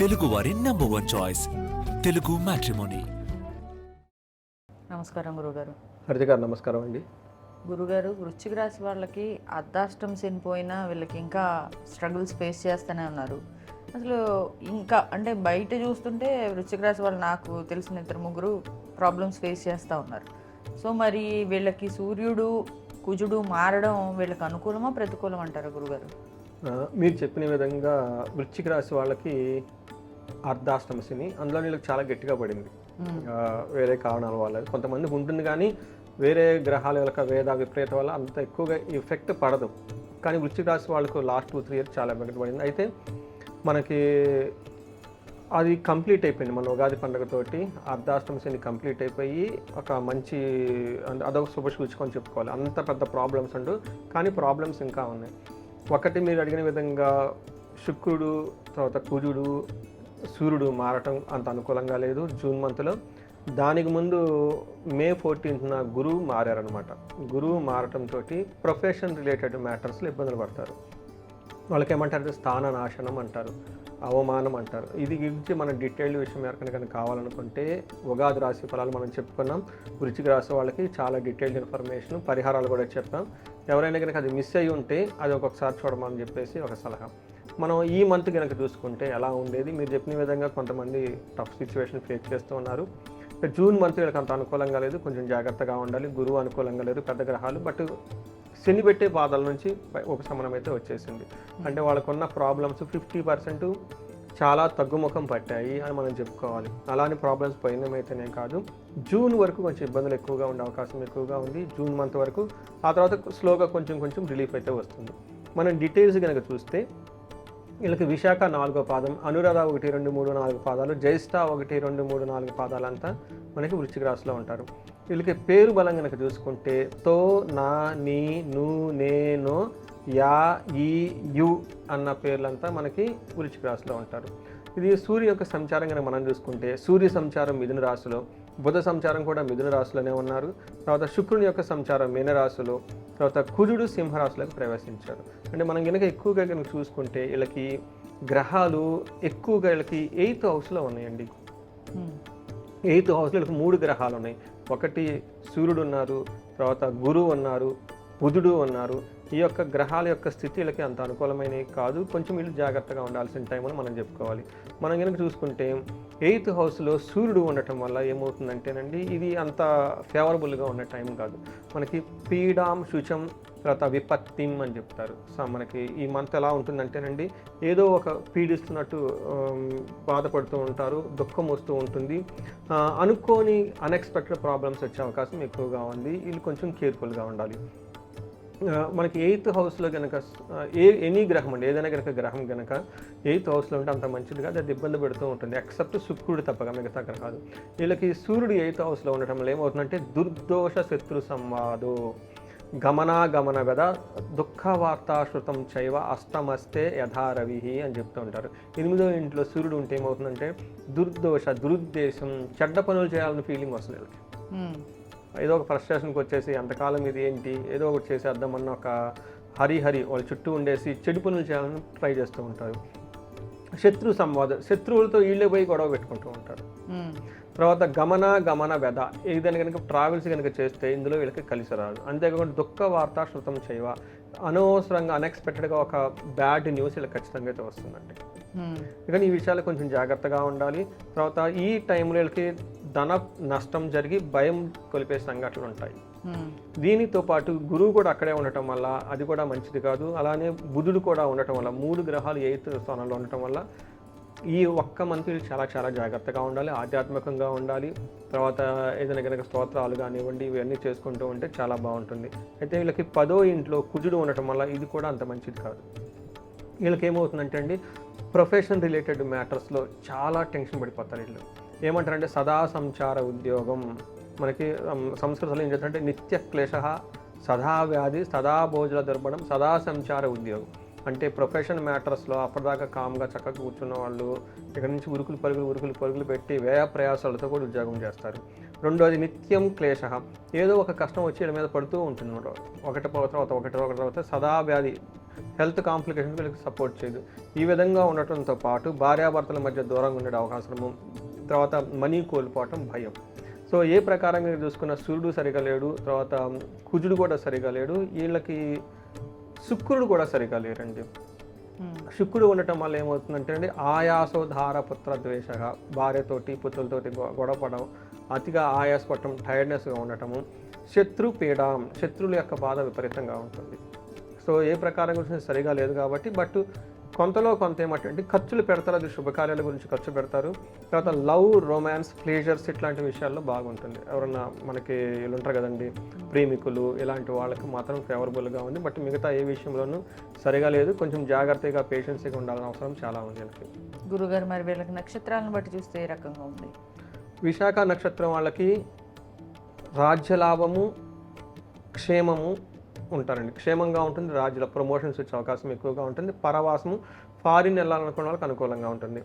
తెలుగువారి number 1 choice Telugu matrimony. నమస్కారం గురుగారు. హరిత గారు నమస్కారం అండి. గురుగారు, వృశ్చిక రాశి వాళ్ళకి అర్ధాష్టం శని పోయినా వీళ్ళకి ఇంకా స్ట్రగుల్స్ ఫేస్ చేస్తూనే ఉన్నారు. అసలు ఇంకా అంటే బయట చూస్తుంటే వృశ్చిక రాశి వాళ్ళు నాకు తెలిసిన 2-3 ప్రాబ్లమ్స్ ఫేస్ చేస్తూ ఉన్నారు. సో మరి వీళ్ళకి సూర్యుడు కుజుడు మారడం వీళ్ళకి అనుకూలమా ప్రతికూలం అంటారా గురుగారు? మీరు చెప్పిన విధంగా వృశ్చిక రాశి వాళ్ళకి అర్ధాష్టమ శని అందులో వీళ్ళకి చాలా గట్టిగా పడింది. వేరే కారణాల వల్ల కొంతమందికి ఉంటుంది, కానీ వేరే గ్రహాల యొక్క వేద విపరీత వల్ల అంత ఎక్కువగా ఎఫెక్ట్ పడదు. కానీ వృశ్చిక రాశి వాళ్ళకు లాస్ట్ 2-3 ఇయర్స్ చాలా ఎఫెక్ట్ పడింది. అయితే మనకి అది కంప్లీట్ అయిపోయింది. మన ఉగాది పండుగతోటి అర్ధాష్టమ శని కంప్లీట్ అయిపోయి ఒక మంచి అదొక శుభసూచకం చెప్పుకోవాలి. అంత పెద్ద ప్రాబ్లమ్స్ అంటూ, కానీ ప్రాబ్లమ్స్ ఇంకా ఉన్నాయి. ఒకటి మీరు అడిగిన విధంగా శుక్రుడు తర్వాత కుజుడు సూర్యుడు మారటం అంత అనుకూలంగా లేదు జూన్ మంత్లో. దానికి ముందు మే 14న గురువు మారారనమాట. గురువు మారటంతో ప్రొఫెషన్ రిలేటెడ్ మ్యాటర్స్లో ఇబ్బందులు పడతారు. వాళ్ళకి ఏమంటారు, స్థాన నాశనం అంటారు, అవమానం అంటారు. ఇది గురించి మనం డీటెయిల్డ్ విషయం ఎవరికైనా కావాలనుకుంటే ఉగాది రాశి ఫలాలు మనం చెప్పుకున్నాం. వృశ్చిక రాశి వాళ్ళకి చాలా డీటెయిల్డ్ ఇన్ఫర్మేషన్, పరిహారాలు కూడా చెప్పాం. ఎవరైనా కనుక అది మిస్ అయ్యి ఉంటే అది ఒక్కొక్కసారి చూడమని చెప్పేసి ఒక సలహా. మనం ఈ మంత్ కనుక చూసుకుంటే ఎలా ఉండేది, మీరు చెప్పిన విధంగా కొంతమంది టఫ్ సిచ్యువేషన్ ఫేస్ చేస్తూ ఉన్నారు. జూన్ మంత్ వీళ్ళకి అంత అనుకూలంగా లేదు, కొంచెం జాగ్రత్తగా ఉండాలి. గురువు అనుకూలంగా లేదు, పెద్ద గ్రహాలు. బట్ శని పెట్టే బాధల నుంచి ఉపశమనం అయితే వచ్చేసింది. అంటే వాళ్ళకున్న ప్రాబ్లమ్స్ 50% చాలా తగ్గుముఖం పట్టాయి అని మనం చెప్పుకోవాలి. అలానే ప్రాబ్లమ్స్ పోయినమైతేనే కాదు, జూన్ వరకు కొంచెం ఇబ్బందులు ఎక్కువగా ఉండే అవకాశం ఎక్కువగా ఉంది. జూన్ మంత్ వరకు, ఆ తర్వాత స్లోగా కొంచెం రిలీఫ్ అయితే వస్తుంది. మనం డీటెయిల్స్ కనుక చూస్తే వీళ్ళకి విశాఖ 4వ పాదం, అనురాధ 1, 2, 3, 4 పాదాలు, జ్యేష్ఠ 1, 2, 3, 4 పాదాలంతా మనకి వృశ్చిక రాశిలో ఉంటారు. వీళ్ళకి పేరు బలం కనుక చూసుకుంటే తో, నా, నీ, ను, నే, నో, యా, ఈ, యు అన్న పేర్లంతా మనకి వృశ్చిక రాశిలో ఉంటారు. ఇది సూర్య యొక్క సంచారం కనుక మనం చూసుకుంటే సూర్య సంచారం మిథున రాశిలో, బుధ సంచారం కూడా మిథున రాశిలోనే ఉన్నారు. తర్వాత శుక్రుని యొక్క సంచారం మీన రాశిలో, తర్వాత కుజుడు సింహరాశిలోకి ప్రవేశించారు. అంటే మనం కనుక ఎక్కువగా కనుక చూసుకుంటే వీళ్ళకి గ్రహాలు ఎక్కువగా వీళ్ళకి 8th హౌస్లో ఉన్నాయండి. 8th హౌస్లో వీళ్ళకి 3 గ్రహాలు ఉన్నాయి. ఒకటి సూర్యుడు ఉన్నారు, తర్వాత గురువు ఉన్నారు, బుధుడు ఉన్నారు. ఈ యొక్క గ్రహాల యొక్క స్థితిలకి అంత అనుకూలమైనవి కాదు. కొంచెం వీళ్ళు జాగ్రత్తగా ఉండాల్సిన టైం అని మనం చెప్పుకోవాలి. మనం కనుక చూసుకుంటే 8th హౌస్లో సూర్యుడు ఉండటం వల్ల ఏమవుతుందంటేనండి, ఇది అంత ఫేవరబుల్గా ఉన్న టైం కాదు. మనకి పీడాం శుచం తర్వాత విపత్తిం అని చెప్తారు. సో మనకి ఈ మంత్ ఎలా ఉంటుందంటేనండి, ఏదో ఒక పీడిస్తున్నట్టు బాధపడుతూ ఉంటారు, దుఃఖం వస్తూ ఉంటుంది, అనుకోని అన్ఎక్స్పెక్టెడ్ ప్రాబ్లమ్స్ వచ్చే అవకాశం ఎక్కువగా ఉంది. వీళ్ళు కొంచెం కేర్ఫుల్గా ఉండాలి. మనకి 8th హౌస్లో కనుక ఎనీ గ్రహం అండి, ఏదైనా కనుక గ్రహం కనుక 8th హౌస్లో ఉంటే అంత మంచిది కాదు, అది ఇబ్బంది పెడుతూ ఉంటుంది. ఎక్సెప్ట్ శుక్రుడు తప్పక మిగతా గ్రహాలు. వీళ్ళకి సూర్యుడు 8th హౌస్లో ఉండటం వల్ల ఏమవుతుందంటే దుర్దోష శత్రు సంవాదో గమన వెద దుఃఖ వార్తాశ్రుతం చైవ అష్టమస్తే యథారవి అని చెప్తూ ఉంటారు. 8వ ఇంట్లో సూర్యుడు ఉంటే ఏమవుతుందంటే దుర్దోష, దురుద్దేశం, చెడ్డ పనులు చేయాలని ఫీలింగ్ వస్తుంది వీళ్ళకి. ఏదో ఒక ఫ్రస్ట్రేషన్కి వచ్చేసి అంతకాలం ఇది ఏంటి, ఏదో ఒకటి చేసేద్దామన్న ఒక హరి వాళ్ళ చుట్టూ ఉండేసి చెడు పనులు చేయాలని ట్రై చేస్తూ ఉంటారు. శత్రు సంవాదం, శత్రువులతో వీళ్ళే పోయి గొడవ పెట్టుకుంటూ ఉంటారు. తర్వాత గమన వెద, ఏదైనా కనుక ట్రావెల్స్ కనుక చేస్తే ఇందులో వీళ్ళకి కలిసి రాదు. అంతేకాకుండా దుఃఖ వార్త శృతం చేయవ, అనవసరంగా అన్ఎక్స్పెక్టెడ్గా ఒక బ్యాడ్ న్యూస్ వీళ్ళకి ఖచ్చితంగా అయితే వస్తుందండి. కానీ ఈ విషయాలు కొంచెం జాగ్రత్తగా ఉండాలి. తర్వాత ఈ టైంలో వీళ్ళకి ధన నష్టం జరిగి భయం కొలిపే సంఘటనలు ఉంటాయి. దీనితో పాటు గురువు కూడా అక్కడే ఉండటం వల్ల అది కూడా మంచిది కాదు. అలానే బుధుడు కూడా ఉండటం వల్ల 3 గ్రహాలు 8th స్థానంలో ఉండటం వల్ల ఈ ఒక్క మంత్ చాలా జాగ్రత్తగా ఉండాలి, ఆధ్యాత్మికంగా ఉండాలి. తర్వాత ఏదైనా కనుక స్తోత్రాలు కానివ్వండి ఇవన్నీ చేసుకుంటూ ఉంటే చాలా బాగుంటుంది. అయితే వీళ్ళకి 10వ ఇంట్లో కుజుడు ఉండటం వల్ల ఇది కూడా అంత మంచిది కాదు. వీళ్ళకి ఏమవుతుందంటే అండి, ప్రొఫెషన్ రిలేటెడ్ మ్యాటర్స్లో చాలా టెన్షన్ పడిపోతారు. వీళ్ళు ఏమంటారంటే సదా సంచార ఉద్యోగం. మనకి సంస్కృతంలో ఏం చేస్తారంటే నిత్య క్లేశ సదా వ్యాధి సదా భోజన దుర్బణం సదా సంచార ఉద్యోగం. అంటే ప్రొఫెషన్ మ్యాటర్స్లో అప్పటిదాకా కామ్గా చక్కగా కూర్చున్న వాళ్ళు ఇక్కడ నుంచి ఉరుకులు పరుగులు పెట్టి వ్యయ ప్రయాసాలతో కూడా ఉద్యోగం చేస్తారు. రెండోది నిత్యం క్లేశ, ఏదో ఒక కష్టం వచ్చి వీళ్ళ మీద పడుతూ ఉంటుంది. ఒకటి తర్వాత సదా వ్యాధి, హెల్త్ కాంప్లికేషన్ వీళ్ళకి సపోర్ట్ చేయదు. ఈ విధంగా ఉండటంతో పాటు భార్యాభర్తల మధ్య దూరంగా ఉండే అవకాశము, తర్వాత మనీ కోల్పోవటం, భయం. సో ఏ ప్రకారంగా చూసుకున్న సూర్యుడు సరిగా లేడు, తర్వాత కుజుడు కూడా సరిగా లేడు, వీళ్ళకి శుక్రుడు కూడా సరిగా లేరండి. శుక్రుడు ఉండటం వల్ల ఏమవుతుందంటే అండి, ఆయాసోధార పుత్ర ద్వేషగా, భార్యతోటి పుత్రులతోటి గొడవపడడం, అతిగా ఆయాసపడటం, టైర్డ్నెస్గా ఉండటము, శత్రుపీడ, శత్రువుల యొక్క బాధ విపరీతంగా ఉంటుంది. సో ఏ ప్రకారంగా చూసినా సరిగా లేదు కాబట్టి, బట్ కొంతలో కొంత ఏమంటే ఖర్చులు పెడతారు, అది శుభకార్యాల గురించి ఖర్చు పెడతారు. తర్వాత లవ్, రొమాన్స్, ప్లేజర్స్ ఇట్లాంటి విషయాల్లో బాగుంటుంది. ఎవరన్నా మనకి వీళ్ళు ఉంటారు కదండి ప్రేమికులు, ఇలాంటి వాళ్ళకి మాత్రం ఫేవరబుల్గా ఉంది. బట్ మిగతా ఏ విషయంలోనూ సరిగా లేదు. కొంచెం జాగ్రత్తగా పేషెన్సీగా ఉండాల్సిన అవసరం చాలా ఉంది వీళ్ళకి. గురుగారు, మరి వీళ్ళకి నక్షత్రాలను బట్టి చూస్తే ఏ రకంగా ఉంది? విశాఖ నక్షత్రం వాళ్ళకి రాజ్యలాభము, క్షేమము ఉంటారండి. క్షేమంగా ఉంటుంది, రాజ్యాల ప్రమోషన్స్ వచ్చే అవకాశం ఎక్కువగా ఉంటుంది. పరవాసము, ఫారిన్ వెళ్ళాలనుకున్న వాళ్ళకి అనుకూలంగా ఉంటుంది.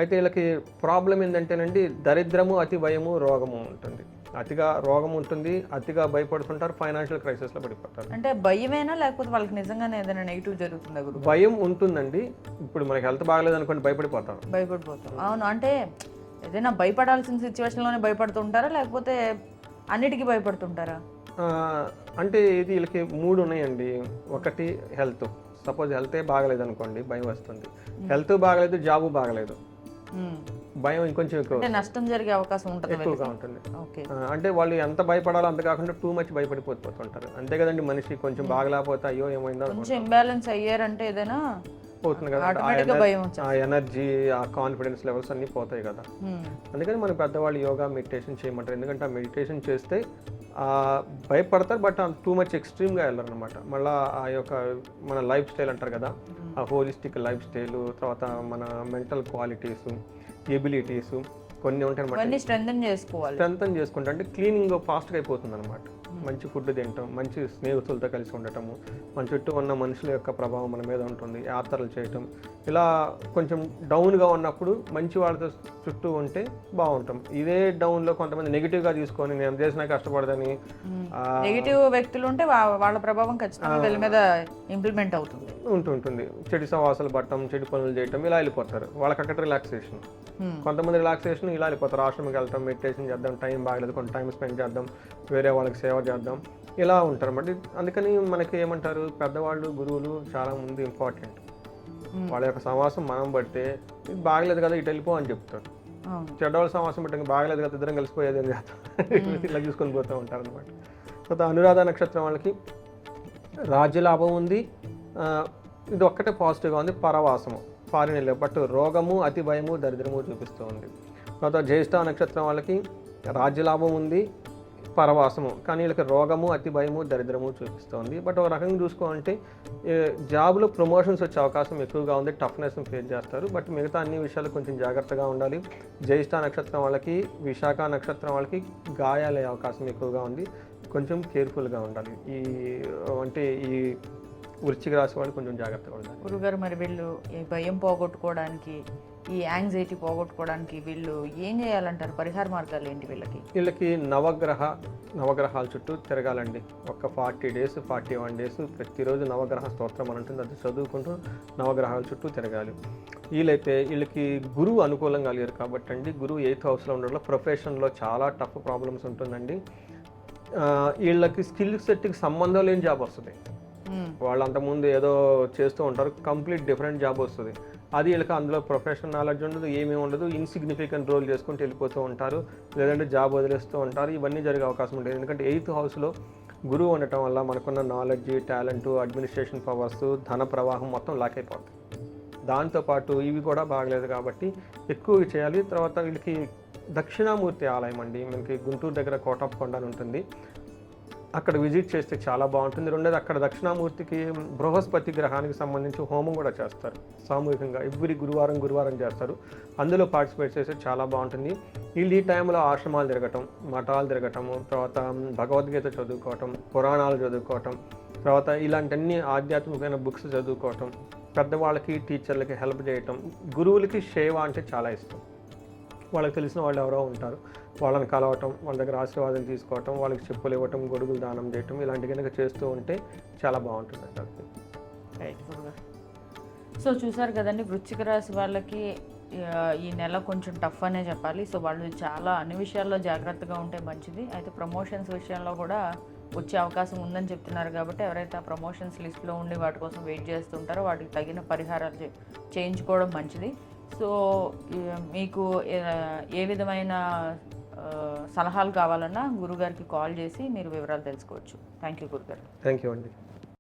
అయితే వీళ్ళకి ప్రాబ్లం ఏంటంటేనండి, దరిద్రము, అతి భయము, రోగము ఉంటుంది. అతిగా రోగం ఉంటుంది, అతిగా భయపడుతుంటారు, ఫైనాన్షియల్ క్రైసిస్లో పడిపోతారు. అంటే భయమేనా, లేకపోతే వాళ్ళకి నిజంగానే ఏదైనా నెగిటివ్ జరుగుతుందా గురు? భయం ఉంటుందండి. ఇప్పుడు మనకి హెల్త్ బాగలేదు అనుకోండి, భయపడిపోతాం. అవును, అంటే ఏదైనా భయపడాల్సిన సిచ్యువేషన్లోనే భయపడుతుంటారా, లేకపోతే అన్నిటికీ భయపడుతుంటారా? అంటే ఇది వీళ్ళకి 3 ఉన్నాయండి. ఒకటి హెల్త్. సపోజ్ హెల్తే బాగలేదు అనుకోండి, భయం వస్తుంది. హెల్త్ బాగలేదు, జాబు బాగలేదు, భయం ఇంకొంచెం ఎక్కువ, నష్టం జరిగే అవకాశం ఎక్కువగా ఉంటుంది. అంటే వాళ్ళు ఎంత భయపడాలో అంత కాకుండా టూ మచ్ భయపడిపోతుంటారు. అంతే కదండి, మనిషి కొంచెం బాగలేకపోతే అయ్యో ఏమైందో కొంచెం ఇంబ్యాలెన్స్ అయ్యారంటే ఏదైనా పోతుంది కదా, ఆ ఎనర్జీ, ఆ కాన్ఫిడెన్స్ లెవెల్స్ అన్నీ పోతాయి కదా. అందుకని మన పెద్దవాళ్ళు యోగా, మెడిటేషన్ చేయమంటారు. ఎందుకంటే ఆ మెడిటేషన్ చేస్తే భయపడతారు, బట్ టూ మచ్ ఎక్స్ట్రీమ్గా వెళ్ళరు అనమాట. మళ్ళీ ఆ యొక్క మన లైఫ్ స్టైల్ అంటారు కదా, ఆ హోలిస్టిక్ లైఫ్ స్టైల్, తర్వాత మన మెంటల్ క్వాలిటీస్, ఎబిలిటీస్ కొన్ని ఉంటాయి అనమాట. స్ట్రెంథన్ చేసుకుంటా అంటే క్లీనింగ్ ఫాస్ట్గా అయిపోతుంది అనమాట. మంచి ఫుడ్ తినటం, మంచి స్నేహితులతో కలిసి ఉండటము, మన చుట్టూ ఉన్న మనుషుల యొక్క ప్రభావం మన మీద ఉంటుంది, యాత్రలు చేయటం, ఇలా కొంచెం డౌన్గా ఉన్నప్పుడు మంచి వాళ్ళతో చుట్టూ ఉంటే బాగుంటాం. ఇదే డౌన్లో కొంతమంది నెగిటివ్గా తీసుకొని నేను చేసినా కష్టపడదని నెగిటివ్ వ్యక్తులు ఉంటే వాళ్ళ ప్రభావం ఖచ్చితంగా వీళ్ళ మీద ఇంప్లిమెంట్ అవుతుంది ఉంటుంది. చెడు సవాసాలు పట్టడం, చెడు పనులు చేయటం, ఇలా వెళ్ళిపోతారు. వాళ్ళకి అక్కడ రిలాక్సేషన్. కొంతమంది రిలాక్సేషన్ ఇలా వెళ్ళిపోతారు, ఆశ్రమంకి వెళ్తాం, మెడిటేషన్ చేద్దాం, టైం బాగలేదు కొంత టైం స్పెండ్ చేద్దాం, వేరే వాళ్ళకి సేవ చేద్దాం, ఇలా ఉంటారు అన్నమాట. అందుకని మనకి ఏమంటారు, పెద్దవాళ్ళు, గురువులు చాలా ముందు ఇంపార్టెంట్. వాళ్ళ యొక్క సమాసం మనం బట్టే ఇది బాగలేదు కదా ఇటు వెళ్ళిపో అని చెప్తారు. చెడ్డవాళ్ళ సమాసం బట్టి బాగలేదు కదా ఇద్దరం కలిసిపోయేది అని చేస్తాం, ఇలా చూసుకొని పోతూ ఉంటారు అనమాట. తర్వాత అనురాధ నక్షత్రం వాళ్ళకి రాజ్యలాభం ఉంది, ఇది ఒక్కటే పాజిటివ్గా ఉంది, పరవాసము, ఫారిన్ వెళ్ళే, బట్ రోగము, అతి భయము, దరిద్రము చూపిస్తూ ఉంది. తర్వాత జ్యేష్ఠ నక్షత్రం వాళ్ళకి రాజ్యలాభం ఉంది, పరవాసము, కానీ వీళ్ళకి రోగము, అతి భయము, దరిద్రము చూపిస్తుంది. బట్ ఒక రకంగా చూసుకోవాలంటే జాబ్లో ప్రమోషన్స్ వచ్చే అవకాశం ఎక్కువగా ఉంది, టఫ్నెస్ని ఫేస్ చేస్తారు. బట్ మిగతా అన్ని విషయాలు కొంచెం జాగ్రత్తగా ఉండాలి. జ్యేష్ఠ నక్షత్రం వాళ్ళకి, విశాఖ నక్షత్రం వాళ్ళకి గాయాలయ్యే అవకాశం ఎక్కువగా ఉంది, కొంచెం కేర్ఫుల్గా ఉండాలి. ఈ వృశ్చిక రాశి వాళ్ళు కొంచెం జాగ్రత్తగా ఉండాలి. గురుగారు, మరి వీళ్ళు ఈ భయం పోగొట్టుకోవడానికి, ఈ యాంగ్జైటీ పోగొట్టుకోవడానికి వీళ్ళు ఏం చేయాలంటారు? పరిహార మార్గాలు ఏంటి వీళ్ళకి? నవగ్రహాల చుట్టూ తిరగాలండి. ఒక 40 days 41 days ప్రతిరోజు నవగ్రహ స్తోత్రం అని ఉంటుంది, అది చదువుకుంటూ నవగ్రహాల చుట్టూ తిరగాలి. వీళ్ళకి గురువు అనుకూలంగా లేరు కాబట్టి అండి, గురువు 8th హౌస్లో ఉండడంలో ప్రొఫెషన్లో చాలా టఫ్ ప్రాబ్లమ్స్ ఉంటుందండి. వీళ్ళకి స్కిల్ సెట్కి సంబంధం లేని జాబ్ వస్తుంది. వాళ్ళు అంతకుముందు ఏదో చేస్తూ ఉంటారు, కంప్లీట్ డిఫరెంట్ జాబ్ వస్తుంది. అది వీళ్ళకి అందులో ప్రొఫెషనల్ నాలెడ్జ్ ఉండదు, ఏమీ ఉండదు, ఇన్సిగ్నిఫికెంట్ రోల్ చేసుకుంటూ వెళ్ళిపోతూ ఉంటారు, లేదంటే జాబ్ వదిలేస్తూ ఉంటారు. ఇవన్నీ జరిగే అవకాశం ఉంటుంది. ఎందుకంటే 8th హౌస్లో గురువు ఉండటం వల్ల మనకున్న నాలెడ్జ్, టాలెంట్, అడ్మినిస్ట్రేషన్ పవర్స్, ధన ప్రవాహం మొత్తం లాక్ అయిపోతుంది. దాంతోపాటు ఇవి కూడా బాగలేదు కాబట్టి ఎక్కువ చేయాలి. తర్వాత వీళ్ళకి దక్షిణామూర్తి ఆలయం అండి, మనకి గుంటూరు దగ్గర కోటప్పకొండ అని ఉంటుంది, అక్కడ విజిట్ చేస్తే చాలా బాగుంటుంది. రెండోది, అక్కడ దక్షిణామూర్తికి బృహస్పతి గ్రహానికి సంబంధించి హోమం కూడా చేస్తారు సామూహికంగా, ఎవ్రీ గురువారం చేస్తారు. అందులో పార్టిసిపేట్ చేస్తే చాలా బాగుంటుంది. వీళ్ళు ఈ టైంలో ఆశ్రమాలు తిరగటం, మఠాలు తిరగటము, తర్వాత భగవద్గీత చదువుకోవటం, పురాణాలు చదువుకోవటం, తర్వాత ఇలాంటి ఆధ్యాత్మికమైన బుక్స్ చదువుకోవటం, పెద్దవాళ్ళకి, టీచర్లకి హెల్ప్ చేయటం. గురువులకి సేవ అంటే చాలా ఇష్టం. వాళ్ళకి తెలిసిన వాళ్ళు ఎవరో ఉంటారు, వాళ్ళని కలవటం, వాళ్ళ దగ్గర ఆశీర్వాదం తీసుకోవటం, వాళ్ళకి చెప్పులు ఇవ్వటం, గొడుగులు దానం చేయటం, ఇలాంటి కనుక చేస్తూ ఉంటే చాలా బాగుంటుంది. రైట్ గురుగారు. సో చూసారు కదండి, వృశ్చిక రాశి వాళ్ళకి ఈ నెల కొంచెం టఫ్ అనే చెప్పాలి. సో వాళ్ళు చాలా అన్ని విషయాల్లో జాగ్రత్తగా ఉంటే మంచిది. అయితే ప్రమోషన్స్ విషయంలో కూడా వచ్చే అవకాశం ఉందని చెప్తున్నారు కాబట్టి ఎవరైతే ఆ ప్రమోషన్స్ లిస్ట్లో ఉండి వాటి కోసం వెయిట్ చేస్తుంటారో వాటికి తగిన పరిహారాలు చేయించుకోవడం మంచిది. సో మీకు ఏ విధమైన సలహాలు కావాలన్నా గురుగారికి కాల్ చేసి మీరు వివరాలు తెలుసుకోవచ్చు. థ్యాంక్ యూ గురుగారు. థ్యాంక్ యూ అండి.